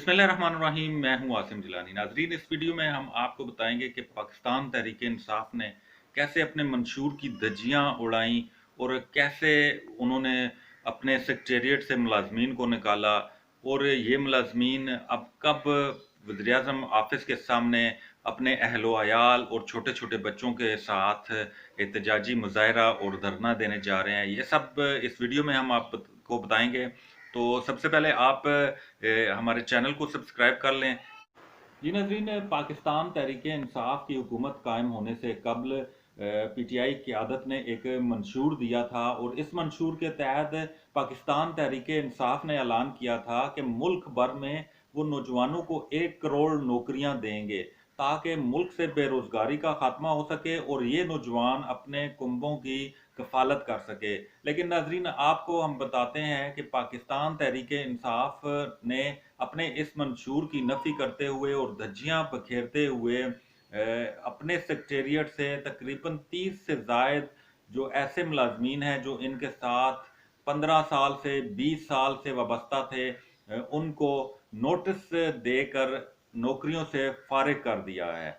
बिस्मिल्लाहिर्रहमानिर्रहीम। मैं हूं आसिम जिलानी। नाजरीन, इस वीडियो में हम आपको बताएंगे कि पाकिस्तान तहरीक इंसाफ ने कैसे अपने मंशूर की धज्जियां उड़ाई और कैसे उन्होंने अपने सेक्रेटेरिएट से मुलाजमीन को निकाला और ये मुलाजमीन अब कब वज़ीर-ए-आज़म ऑफिस के सामने अपने अहलो अयाल और छोटे छोटे बच्चों के साथ एहतजाजी मुजाहरा और धरना देने जा रहे हैं, ये सब इस वीडियो में हम आपको बताएंगे। तो सबसे पहले आप हमारे चैनल को सब्सक्राइब कर लें। जी नाज़रीन, पाकिस्तान तहरीक इंसाफ की हुकूमत कायम होने से कबल पीटीआई क़यादत ने एक मंशूर दिया था और इस मंशूर के तहत पाकिस्तान तहरीक इंसाफ ने ऐलान किया था कि मुल्क भर में वो नौजवानों को 1 करोड़ नौकरियां देंगे ताकि मुल्क से बेरोजगारी का खात्मा हो सके और ये नौजवान अपने कुंबों की कफालत कर सके। लेकिन नाजरीन, आपको हम बताते हैं कि पाकिस्तान तहरीक इंसाफ ने अपने इस मंशूर की नफी करते हुए और धज्जियां बखेरते हुए अपने सेक्रेटेरिएट से तकरीबन 30 से जायद जो ऐसे मुलाजमीन हैं जो इनके साथ 15 साल से 20 साल से वाबस्ता थे, उनको नोटिस देकर नौकरियों से फारिग कर दिया है।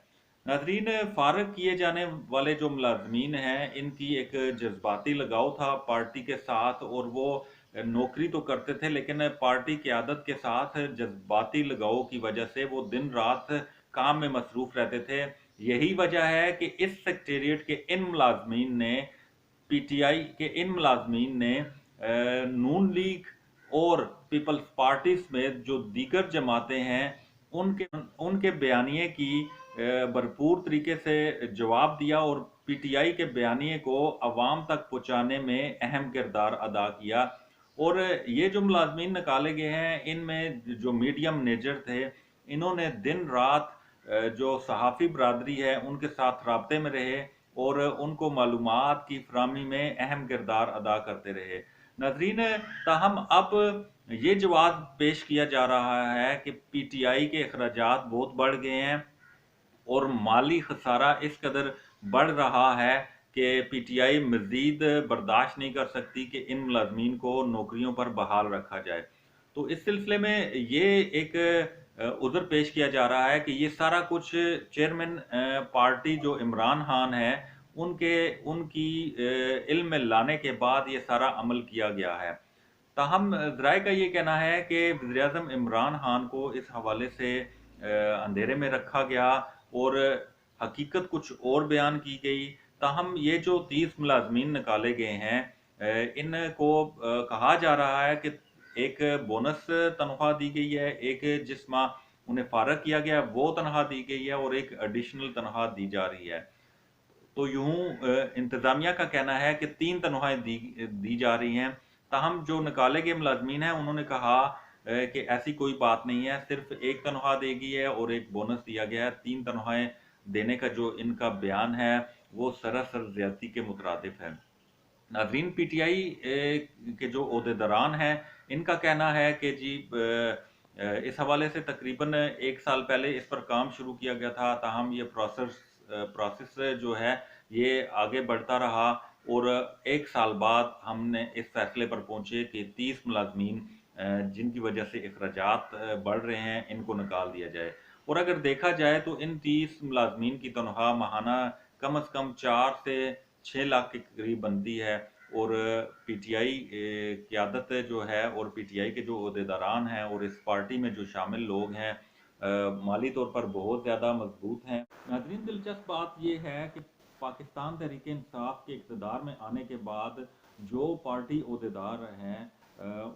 नाजरीन, फारिग किए जाने वाले जो मुलाजमीन हैं, इनकी एक जज्बाती लगाव था पार्टी के साथ और वो नौकरी तो करते थे, लेकिन पार्टी क़यादत के साथ जज्बाती लगाव की वजह से वो दिन रात काम में मसरूफ रहते थे। यही वजह है कि इस सेक्रेटेरिएट के इन मुलाजमीन ने पीटीआई के इन मुलाजमीन ने नून लीग और पीपल्स पार्टी समेत जो दीगर जमातें हैं उनके उनके बयानिए की भरपूर तरीके से जवाब दिया और पीटीआई के बयानिए को अवाम तक पहुंचाने में अहम किरदार अदा किया। और ये जो मुलाजमीन निकाले गए हैं, इनमें जो मीडिया मैनेजर थे, इन्होंने दिन रात जो सहाफ़ी बरादरी है उनके साथ राब्ते में रहे और उनको मालूमात की फराहमी में अहम किरदार अदा करते रहे। नाजरीन, ताहम अब ये जवाब पेश किया जा रहा है कि पीटीआई के अखराजात बहुत बढ़ गए हैं और माली खसारा इस कदर बढ़ रहा है कि पीटीआई मजीद बर्दाश्त नहीं कर सकती कि इन मुलाजमीन को नौकरियों पर बहाल रखा जाए। तो इस सिलसिले में ये एक उज़र पेश किया जा रहा है कि ये सारा कुछ चेयरमैन पार्टी जो इमरान खान है उनके उनकी इल्म में लाने के बाद ये सारा अमल किया गया है। ताहम ज़राए का ये कहना है कि वज़ीर-ए-आज़म इमरान खान को इस हवाले से अंधेरे में रखा गया और हकीकत कुछ और बयान की गई। ताहम ये जो 30 मुलाजमीन निकाले गए हैं, इनको कहा जा रहा है कि एक बोनस तनख्वाह दी गई है, एक जिस माह उन्हें फारग किया गया वो तनख्वाह दी गई है और एक एडिशनल तनख्वाह दी जा रही है। तो यूं इंतज़ामिया का कहना है कि 3 तनख्वाहें दी जा रही हैं। ताहम जो निकाले गए मुलाजमीन हैं उन्होंने कहा कि ऐसी कोई बात नहीं है, सिर्फ एक तनख्वाह दी गई है और एक बोनस दिया गया है। 3 तनख्वाहें देने का जो इनका बयान है वो सरासर ज्यादती के मुतरादिफ है। नाजरीन, पीटीआई के जो ओहदेदारान हैं इनका कहना है कि जी इस हवाले से तकरीबन 1 साल पहले इस पर काम शुरू किया गया था, ताहम ये प्रोसेस जो है ये आगे बढ़ता रहा और 1 साल बाद हमने इस फैसले पर पहुंचे कि 30 मुलाजमीन जिनकी वजह से अखराजात बढ़ रहे हैं इनको निकाल दिया जाए। और अगर देखा जाए तो इन 30 मुलाजमीन की तनख्वाह माहाना कम अज़ कम 4 से 6 लाख के करीब बनती है और पीटीआई क़यादत जो है और पीटीआई के जो ओहदेदारान हैं और इस पार्टी में जो शामिल लोग हैं माली तौर पर बहुत ज़्यादा मजबूत हैं। नाज़रीन, दिलचस्प बात यह है कि पाकिस्तान तहरीक इंसाफ के इक़्तिदार में आने के बाद जो पार्टी ओहदेदार हैं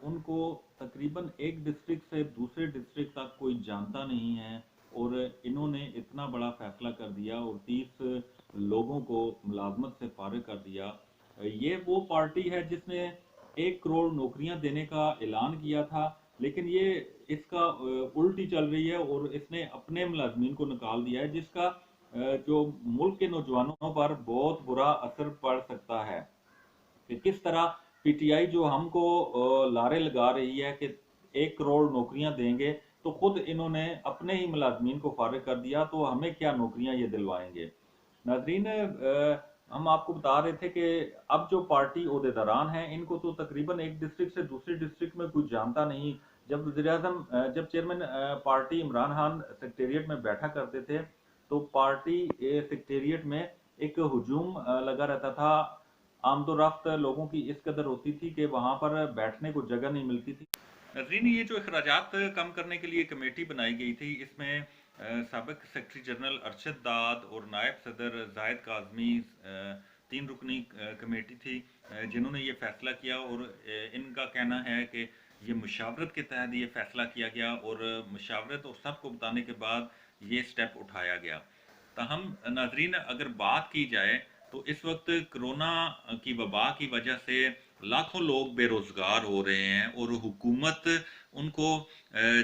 उनको तकरीबन एक डिस्ट्रिक्ट से दूसरे डिस्ट्रिक्ट तक कोई जानता नहीं है और इन्होंने इतना बड़ा फैसला कर दिया और 30 लोगों को मुलाजमत से फारिग कर दिया। ये वो पार्टी है जिसने 1 करोड़ नौकरियां देने का ऐलान किया था, लेकिन ये इसका उल्टी चल रही है और इसने अपने मुलाजमीन को निकाल दिया है, जिसका जो मुल्क के नौजवानों पर बहुत बुरा असर पड़ सकता है। कि किस तरह पीटीआई जो हमको लारे लगा रही है कि 1 करोड़ नौकरियां देंगे, तो खुद इन्होंने अपने ही मुलाजमीन को फारिग कर दिया, तो हमें क्या नौकरियां ये दिलवाएंगे। नाजरीन, हम आपको बता रहे थे कि अब जो पार्टी ओहदेदारान हैं इनको तो तकरीबन एक डिस्ट्रिक्ट से दूसरी डिस्ट्रिक्ट में कोई जानता नहीं। जब वज़ीर आज़म जब chairman party Imran Khan secretariat में बैठा करते थे, तो पार्टी सेक्रेटेरिएट में एक हुजूम लगा रहता था। आमदोरफ्त लोगों की इस कदर होती थी कि वहाँ पर बैठने को जगह नहीं मिलती थी। नज़रीन, ये जो अखराजात कम करने के लिए कमेटी बनाई गई थी, इसमें साबिक सेक्रेटरी जनरल अरशद दाद और नायब सदर जाहिद काज़मी 3 रुकनी कमेटी थी जिन्होंने ये फैसला किया, और इनका कहना है कि ये मुशावरत के तहत ये फैसला किया गया, और मुशावरत और सबको बताने के बाद ये स्टेप उठाया गया। ताहम नाजरीन, अगर बात की जाए तो इस वक्त कोरोना की वबा की वजह से लाखों लोग बेरोज़गार हो रहे हैं, और हुकूमत उनको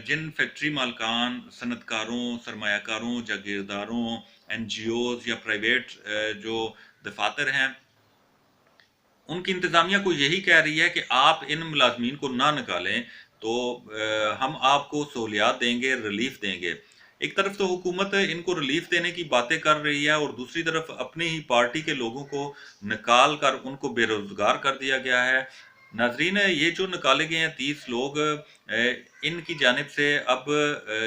जिन फैक्ट्री मालकान, सनतकारों, सरमायाकारों, जागीरदारों, NGOs या प्राइवेट जो दफातर हैं, उनकी इंतज़ामिया को यही कह रही है कि आप इन मुलाजमीन को ना निकालें, तो हम आपको सहूलियात देंगे, रिलीफ देंगे। एक तरफ तो हुकूमत इनको रिलीफ देने की बातें कर रही है, और दूसरी तरफ अपनी ही पार्टी के लोगों को निकाल कर उनको बेरोज़गार कर दिया गया है। नाजरीन, ये जो निकाले गए हैं 30 लोग, इनकी जानिब से अब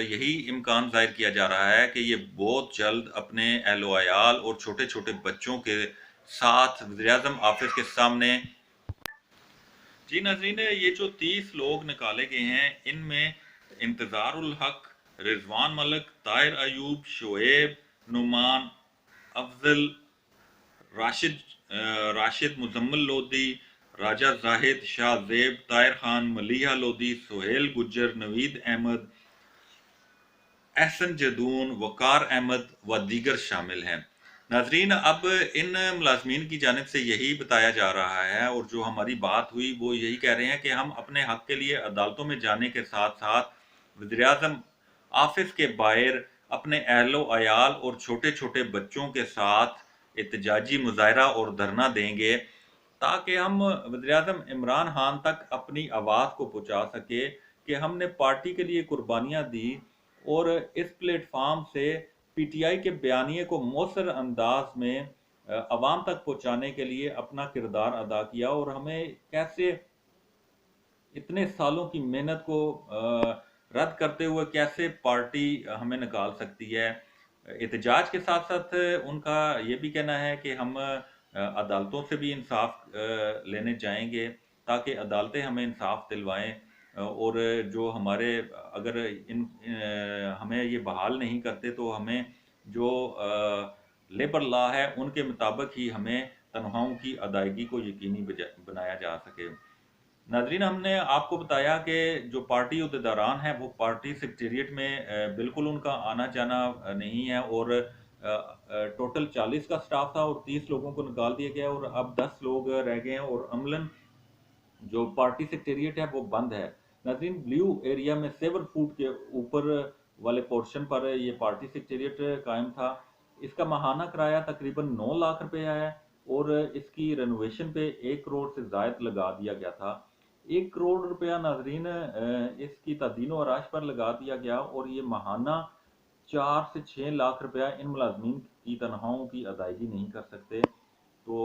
यही इम्कान ज़ाहिर किया जा रहा है कि ये बहुत जल्द अपने अहलो अयाल और छोटे छोटे बच्चों के साथ वज़ीर-ए-आज़म ऑफिस के सामने। जी नाज़रीन, ये जो 30 लोग निकाले गए हैं, इनमें इंतज़ार उल हक, रिजवान मलिक, ताहिर अयूब, शोएब, नुमान, अफजल, राशिद मुजम्मिल लोधी, राजा जाहिद, शाह जेब, ताहिर खान, मलिहा लोधी, सुहेल गुज्जर, नवीद अहमद, एहसन जदून, वकार अहमद व दीगर शामिल हैं। नाजरीन, अब इन मुलाजमीन की जानिब से यही बताया जा रहा है, और जो हमारी बात हुई वो यही कह रहे हैं कि हम अपने हक के लिए अदालतों में जाने के साथ साथ वज़ीर-ए-आज़म ऑफिस के बाहर अपने अहलो अयाल और छोटे छोटे बच्चों के साथ एहतजाजी मुजाहरा और धरना देंगे, ताकि हम वज़ीर-ए-आज़म इमरान खान तक अपनी आवाज़ को पहुँचा सके कि हमने पार्टी के लिए कुर्बानियाँ दी, और इस प्लेटफॉर्म से PTI के बयानिए को मौसर अंदाज में अवाम तक पहुँचाने के लिए अपना किरदार अदा किया, और हमें कैसे इतने सालों की मेहनत को रद्द करते हुए कैसे पार्टी हमें निकाल सकती है। एहतजाज के साथ साथ उनका ये भी कहना है कि हम अदालतों से भी इंसाफ लेने जाएंगे, ताकि अदालतें हमें इंसाफ दिलवाएं, और जो हमारे अगर हमें ये बहाल नहीं करते, तो हमें जो लेबर लॉ है उनके मुताबिक ही हमें तनख्वाहों की अदायगी को यकीनी बनाया जा सके। नाज़रीन, हमने आपको बताया कि जो पार्टी अहदेदारान हैं वो पार्टी सेक्रेटेरिएट में बिल्कुल उनका आना जाना नहीं है, और टोटल 40 का स्टाफ था और 30 लोगों को निकाल दिया गया, और अब 10 लोग रह गए हैं, और अमलन जो पार्टी सेक्रेटेरिएट है वो बंद है। नाज़रीन, ब्लू एरिया में सेवर फूट के ऊपर वाले पोर्शन पर ये पार्टी सेक्रेटेरिएट कायम था। इसका माहाना किराया तकरीबन 9 लाख रुपया है, और इसकी रेनोवेशन पे 1 करोड़ से ज़ायद लगा दिया गया था। 1 करोड़ रुपया नाज़रीन इसकी तदीनो आराश पर लगा दिया गया, और ये माहाना 4 से 6 लाख रुपया इन मुलाजमीन की तनख्वाहों की अदायगी नहीं कर सकते। तो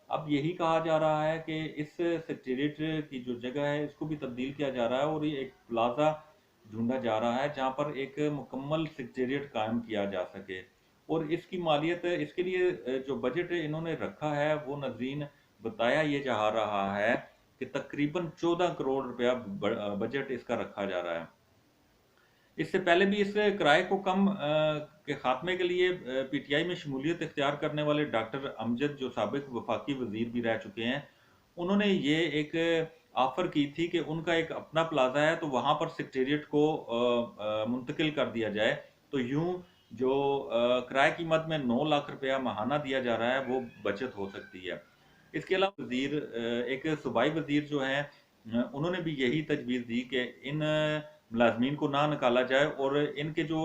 अब यही कहा जा रहा है कि इस सेक्रेटेरिएट की जो जगह है इसको भी तब्दील किया जा रहा है, और ये एक प्लाजा ढूंढा जा रहा है जहां पर एक मुकम्मल सेक्रेटेरिएट कायम किया जा सके। और इसकी मालियत, इसके लिए जो बजट इन्होंने रखा है वो नाज़रीन बताया ये जा रहा है कि तकरीबन 14 करोड़ रुपया बजट इसका रखा जा रहा है। इससे पहले भी इस किराए को कम के खात्मे के लिए PTI में शमूलियत इख्तियार करने वाले डॉक्टर अमजद, जो साबिक वफाकी वजीर भी रह चुके हैं, उन्होंने ये एक ऑफर की थी कि उनका एक अपना प्लाजा है, तो वहाँ पर सेक्रेटेरिएट को मुंतकिल कर दिया जाए, तो यूं जो किराए की मद में 9 लाख रुपया माहाना दिया जा रहा है वो बचत हो सकती है। इसके अलावा वजीर, एक सूबाई वजीर जो हैं, उन्होंने भी यही तजवीज़ दी कि इन मुलाजमीन को ना निकाला जाए, और इनके जो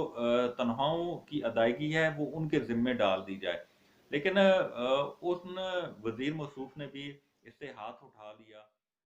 तनख्वाहों की अदायगी है वो उनके ज़िम्मे डाल दी जाए। लेकिन उन वज़ीर मौसूफ ने भी इससे हाथ उठा लिया।